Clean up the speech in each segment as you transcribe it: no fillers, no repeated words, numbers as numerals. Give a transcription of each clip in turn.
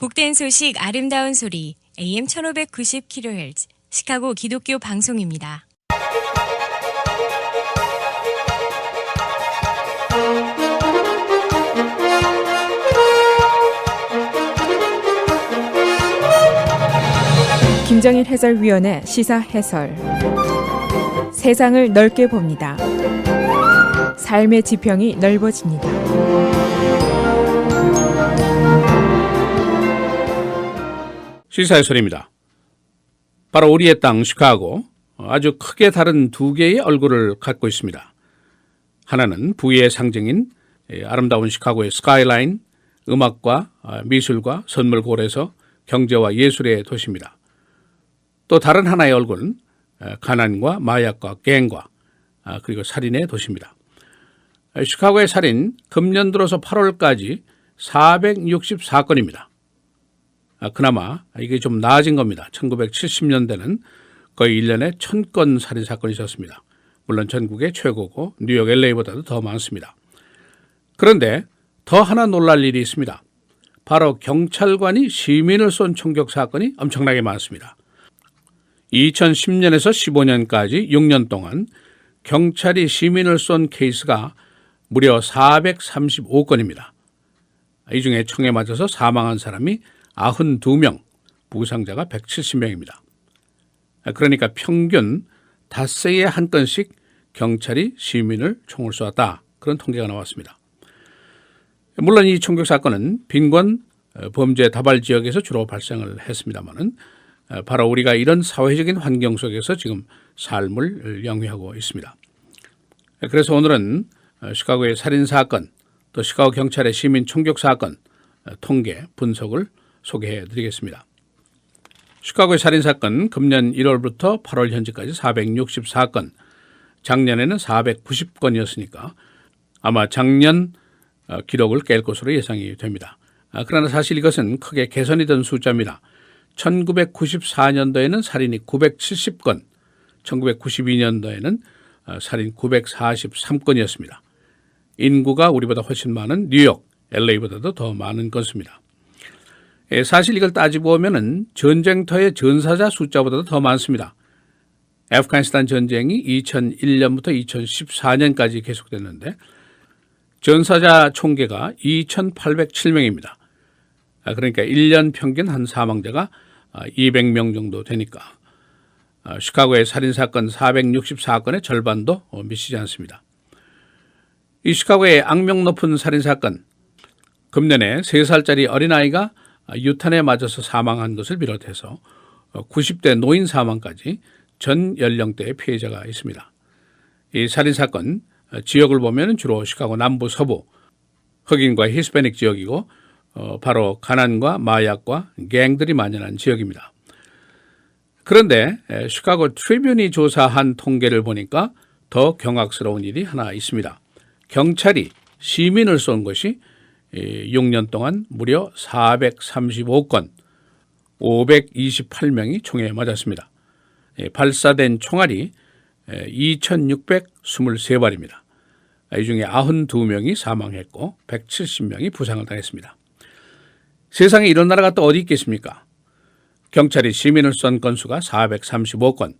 복된 소식 아름다운 소리 AM 1590kHz 시카고 기독교 방송입니다. 김정일 해설위원의 시사 해설. 세상을 넓게 봅니다. 삶의 지평이 넓어집니다. 시사 해설입니다. 바로 우리의 땅 시카고, 아주 크게 다른 두 개의 얼굴을 갖고 있습니다. 하나는 부의 상징인 아름다운 시카고의 스카이라인, 음악과 미술과 선물골에서 경제와 예술의 도시입니다. 또 다른 하나의 얼굴은 가난과 마약과 갱과 그리고 살인의 도시입니다. 시카고의 살인 금년 들어서 8월까지 464건입니다. 그나마 이게 좀 나아진 겁니다. 1970년대는 거의 1년에 1000건 살인사건이 있었습니다. 물론 전국의 최고고 뉴욕 LA보다도 더 많습니다. 그런데 더 하나 놀랄 일이 있습니다. 바로 경찰관이 시민을 쏜 총격 사건이 엄청나게 많습니다. 2010년에서 15년까지 6년 동안 경찰이 시민을 쏜 케이스가 무려 435건입니다. 이 중에 총에 맞아서 사망한 사람이 92명, 부상자가 170명입니다. 그러니까 평균 닷새에 한 건씩 경찰이 시민을 총을 쏘았다. 그런 통계가 나왔습니다. 물론 이 총격 사건은 빈곤 범죄 다발 지역에서 주로 발생을 했습니다마는 바로 우리가 이런 사회적인 환경 속에서 지금 삶을 영위하고 있습니다. 그래서 오늘은 시카고의 살인사건, 또 시카고 경찰의 시민 총격 사건 통계 분석을 소개해 드리겠습니다. 시카고의 살인사건 금년 1월부터 8월 현재까지 464건, 작년에는 490건이었으니까 아마 작년 기록을 깰 것으로 예상이 됩니다. 그러나 사실 이것은 크게 개선이 된 숫자입니다. 1994년도에는 살인이 970건, 1992년도에는 살인 943건이었습니다. 인구가 우리보다 훨씬 많은 뉴욕, LA보다도 더 많은 건수입니다. 사실 이걸 따지고 보면 전쟁터의 전사자 숫자보다도 더 많습니다. 아프가니스탄 전쟁이 2001년부터 2014년까지 계속됐는데 전사자 총계가 2,807명입니다. 그러니까 1년 평균 한 사망자가 200명 정도 되니까 시카고의 살인사건 464건의 절반도 미치지 않습니다. 이 시카고의 악명 높은 살인사건, 금년에 3살짜리 어린아이가 유탄에 맞아서 사망한 것을 비롯해서 90대 노인 사망까지 전 연령대의 피해자가 있습니다. 이 살인사건 지역을 보면 주로 시카고 남부 서부, 흑인과 히스패닉 지역이고 바로 가난과 마약과 갱들이 만연한 지역입니다. 그런데 시카고 트리뷴이 조사한 통계를 보니까 더 경악스러운 일이 하나 있습니다. 경찰이 시민을 쏜 것이 6년 동안 무려 435건, 528명이 총에 맞았습니다. 발사된 총알이 2623발입니다. 이 중에 92명이 사망했고 170명이 부상을 당했습니다. 세상에 이런 나라가 또 어디 있겠습니까? 경찰이 시민을 쏜 건수가 435건,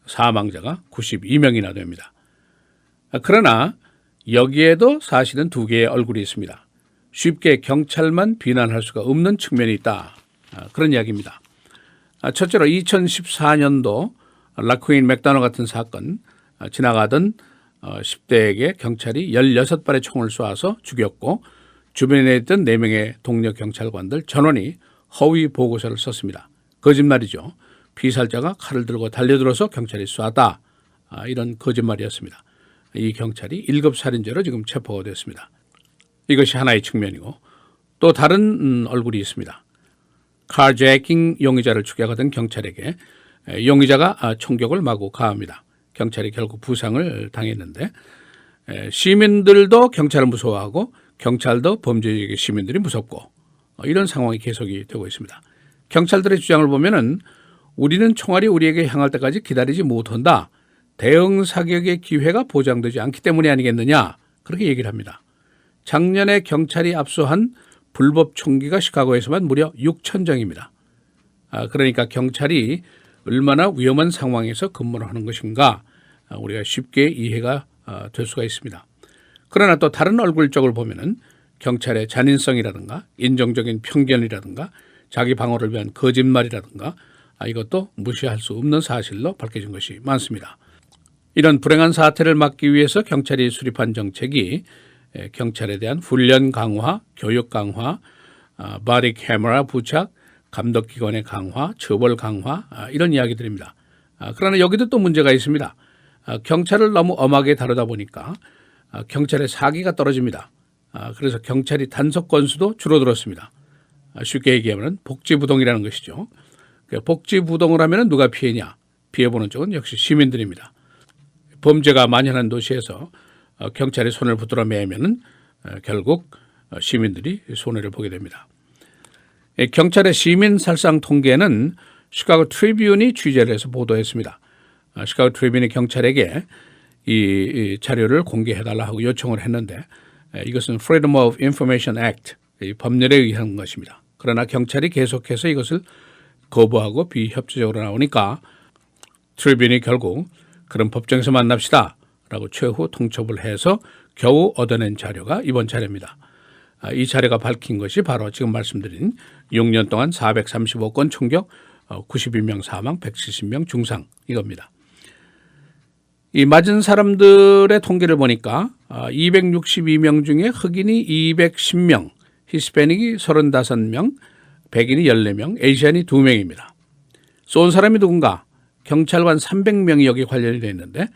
사망자가 92명이나 됩니다. 그러나 여기에도 사실은 두 개의 얼굴이 있습니다. 쉽게 경찰만 비난할 수가 없는 측면이 있다. 그런 이야기입니다. 첫째로 2014년도 라쿠인 맥다노 같은 사건, 지나가던 10대에게 경찰이 16발의 총을 쏘아서 죽였고 주변에 있던 4명의 동료 경찰관들 전원이 허위 보고서를 썼습니다. 거짓말이죠. 피살자가 칼을 들고 달려들어서 경찰이 쐈다. 이런 거짓말이었습니다. 이 경찰이 1급 살인죄로 지금 체포가 됐습니다. 이것이 하나의 측면이고 또 다른 얼굴이 있습니다. 카제이킹 용의자를 추격하던 경찰에게 용의자가 총격을 마구 가합니다. 경찰이 결국 부상을 당했는데 시민들도 경찰을 무서워하고 경찰도 범죄의 시민들이 무섭고 이런 상황이 계속이 되고 있습니다. 경찰들의 주장을 보면은 우리는 총알이 우리에게 향할 때까지 기다리지 못한다. 대응 사격의 기회가 보장되지 않기 때문이 아니겠느냐. 그렇게 얘기를 합니다. 작년에 경찰이 압수한 불법 총기가 시카고에서만 무려 6,000장입니다. 그러니까 경찰이 얼마나 위험한 상황에서 근무를 하는 것인가 우리가 쉽게 이해가 될 수가 있습니다. 그러나 또 다른 얼굴적을 보면은 경찰의 잔인성이라든가 인종적인 편견이라든가 자기 방어를 위한 거짓말이라든가 이것도 무시할 수 없는 사실로 밝혀진 것이 많습니다. 이런 불행한 사태를 막기 위해서 경찰이 수립한 정책이 경찰에 대한 훈련 강화, 교육 강화, 바디 카메라 부착, 감독기관의 강화, 처벌 강화 이런 이야기들입니다. 그러나 여기도 또 문제가 있습니다. 경찰을 너무 엄하게 다루다 보니까 경찰의 사기가 떨어집니다. 그래서 경찰이 단속 건수도 줄어들었습니다. 쉽게 얘기하면 복지부동이라는 것이죠. 복지부동을 하면 누가 피해냐? 피해보는 쪽은 역시 시민들입니다. 범죄가 만연한 도시에서 경찰이 손을 붙들어 매면 결국 시민들이 손해를 보게 됩니다. 경찰의 시민 살상 통계는 시카고 트리뷴이 취재를 해서 보도했습니다. 시카고 트리뷴이 경찰에게 이 자료를 공개해달라 하고 요청을 했는데 이것은 Freedom of Information Act 이 법률에 의한 것입니다. 그러나 경찰이 계속해서 이것을 거부하고 비협조적으로 나오니까 트리뷴이 결국 그런 법정에서 만납시다 라고 최후 통첩을 해서 겨우 얻어낸 자료가 이번 자료입니다. 이 자료가 밝힌 것이 바로 지금 말씀드린 6년 동안 435건 총격, 91명 사망, 170명 중상 이겁니다. 이 맞은 사람들의 통계를 보니까 262명 중에 흑인이 210명, 히스패닉이 35명, 백인이 14명, 에이시안이 2명입니다. 쏜 사람이 누군가? 경찰관 300명이 여기 관련이 되어 있는데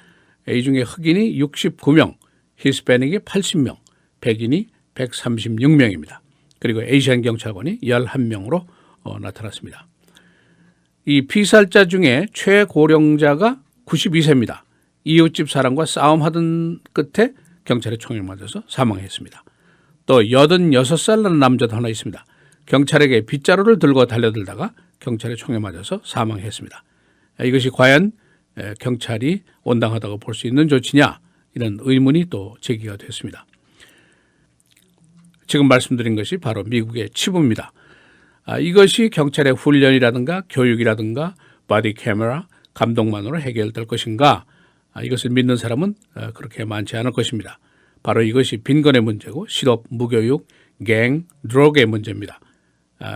이 중에 흑인이 69명, 히스패닉이 80명, 백인이 136명입니다. 그리고 에이시안 경찰관이 11명으로 나타났습니다. 이 피살자 중에 최고령자가 92세입니다. 이웃집 사람과 싸움하던 끝에 경찰에 총을 맞아서 사망했습니다. 또 86살 나는 남자도 하나 있습니다. 경찰에게 빗자루를 들고 달려들다가 경찰에 총에 맞아서 사망했습니다. 이것이 과연 경찰이 온당하다고 볼 수 있는 조치냐 이런 의문이 또 제기가 됐습니다. 지금 말씀드린 것이 바로 미국의 치부입니다. 이것이 경찰의 훈련이라든가 교육이라든가 바디 카메라 감독만으로 해결될 것인가 이것을 믿는 사람은 그렇게 많지 않을 것입니다. 바로 이것이 빈곤의 문제고 실업, 무교육, 갱, 드럭의 문제입니다.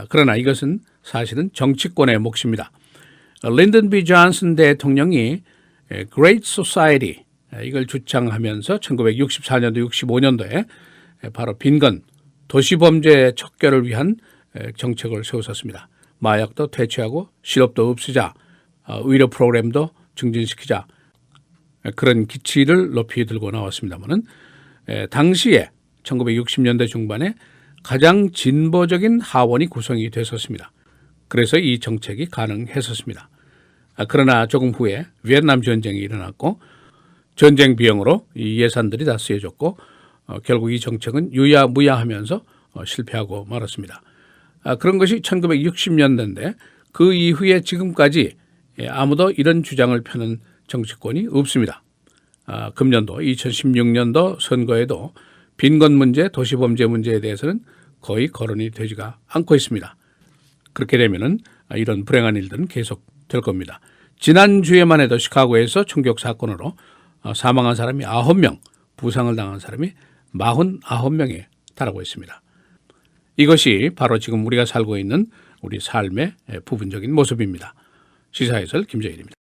그러나 이것은 사실은 정치권의 몫입니다. 린든 B. 존슨 대통령이 Great Society 이걸 주창하면서 1964년도, 65년도에 바로 빈곤, 도시범죄 척결을 위한 정책을 세웠었습니다. 마약도 퇴치하고 실업도 없애자, 의료 프로그램도 증진시키자 그런 기치를 높이 들고 나왔습니다만은 당시에 1960년대 중반에 가장 진보적인 하원이 구성이 됐었습니다. 그래서 이 정책이 가능했었습니다. 그러나 조금 후에 베트남 전쟁이 일어났고 전쟁 비용으로 이 예산들이 다 쓰여졌고 결국 이 정책은 유야무야하면서 실패하고 말았습니다. 그런 것이 1960년대인데 그 이후에 지금까지 아무도 이런 주장을 펴는 정치권이 없습니다. 금년도 2016년도 선거에도 빈곤 문제, 도시범죄 문제에 대해서는 거의 거론이 되지가 않고 있습니다. 그렇게 되면은 이런 불행한 일들은 계속 될 겁니다. 지난주에만 해도 시카고에서 총격 사건으로 사망한 사람이 9명, 부상을 당한 사람이 49명에 달하고 있습니다. 이것이 바로 지금 우리가 살고 있는 우리 삶의 부분적인 모습입니다. 시사해설 김정일입니다.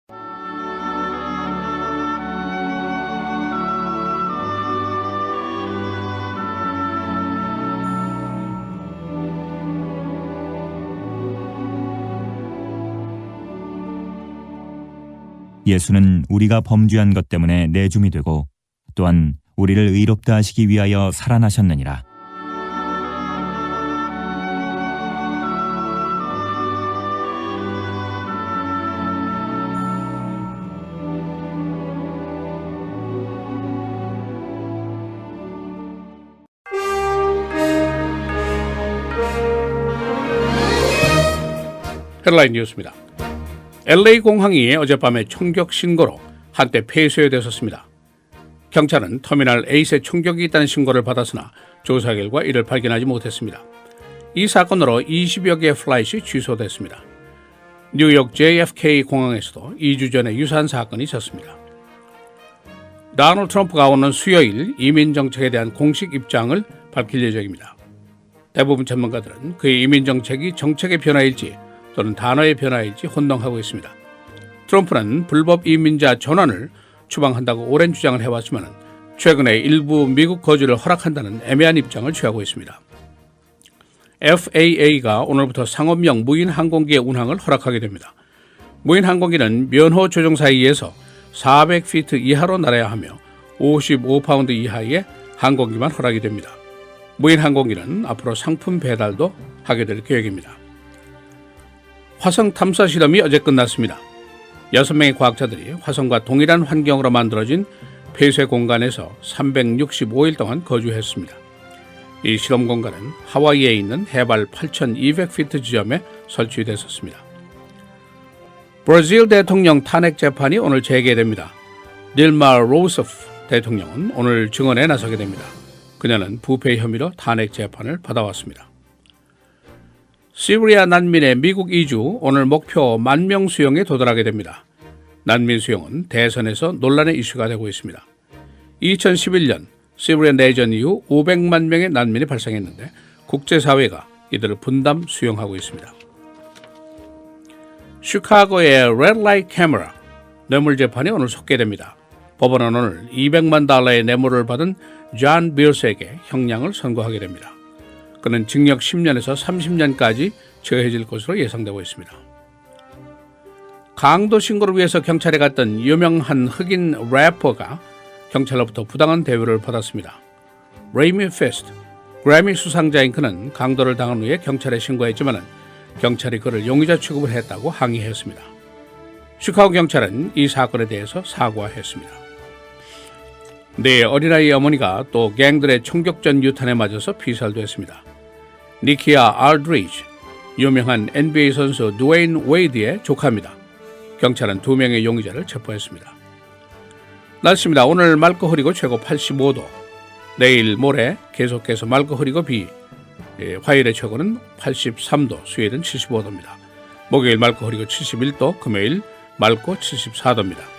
예수는 우리가 범죄한 것 때문에 내줌이 되고 또한 우리를 의롭다 하시기 위하여 살아나셨느니라. 헤드라인 뉴스입니다. LA 공항이 어젯밤에 총격 신고로 한때 폐쇄에 됐었습니다. 경찰은 터미널 8에 총격이 있다는 신고를 받았으나 조사 결과 이를 발견하지 못했습니다. 이 사건으로 20여 개의 플라이트이 취소됐습니다. 뉴욕 JFK 공항에서도 2주 전에 유사한 사건이 있었습니다. 도널드 트럼프가 오는 수요일 이민 정책에 대한 공식 입장을 밝힐 예정입니다. 대부분 전문가들은 그의 이민 정책이 정책의 변화일지 또는 단어의 변화일지 혼동하고 있습니다. 트럼프는 불법 이민자 전환을 추방한다고 오랜 주장을 해왔지만 최근에 일부 미국 거주를 허락한다는 애매한 입장을 취하고 있습니다. FAA가 오늘부터 상업용 무인 항공기의 운항을 허락하게 됩니다. 무인 항공기는 면허 조종사에 의해서 400피트 이하로 날아야 하며 55파운드 이하의 항공기만 허락이 됩니다. 무인 항공기는 앞으로 상품 배달도 하게 될 계획입니다. 화성 탐사 실험이 어제 끝났습니다. 6명의 과학자들이 화성과 동일한 환경으로 만들어진 폐쇄 공간에서 365일 동안 거주했습니다. 이 실험 공간은 하와이에 있는 해발 8,200피트 지점에 설치됐었습니다. 브라질 대통령 탄핵 재판이 오늘 재개됩니다. 딜마 로우세프 대통령은 오늘 증언에 나서게 됩니다. 그녀는 부패 혐의로 탄핵 재판을 받아왔습니다. 시리아 난민의 미국 이주 오늘 목표 10,000명 수용에 도달하게 됩니다. 난민 수용은 대선에서 논란의 이슈가 되고 있습니다. 2011년 시리아 내전 이후 500만 명의 난민이 발생했는데 국제사회가 이들을 분담 수용하고 있습니다. 시카고의 Red Light Camera 뇌물 재판이 오늘 속개됩니다. 법원은 오늘 200만 달러의 뇌물을 받은 존 빌스에게 형량을 선고하게 됩니다. 그는 징역 10년에서 30년까지 처해질 것으로 예상되고 있습니다. 강도 신고를 위해서 경찰에 갔던 유명한 흑인 래퍼가 경찰로부터 부당한 대우를 받았습니다. 레이미 페스트, 그래미 수상자인 그는 강도를 당한 후에 경찰에 신고했지만 경찰이 그를 용의자 취급을 했다고 항의했습니다. 시카고 경찰은 이 사건에 대해서 사과했습니다. 네, 어린아이 어머니가 또 갱들의 총격전 유탄에 맞아서 피살됐습니다. 니키아 알드리지, 유명한 NBA 선수 드웨인 웨이드의 조카입니다. 경찰은 2명의 용의자를 체포했습니다. 날씨입니다. 오늘 맑고 흐리고 최고 85도, 내일 모레 계속해서 맑고 흐리고 비, 화요일의 최고는 83도, 수요일은 75도입니다. 목요일 맑고 흐리고 71도, 금요일 맑고 74도입니다.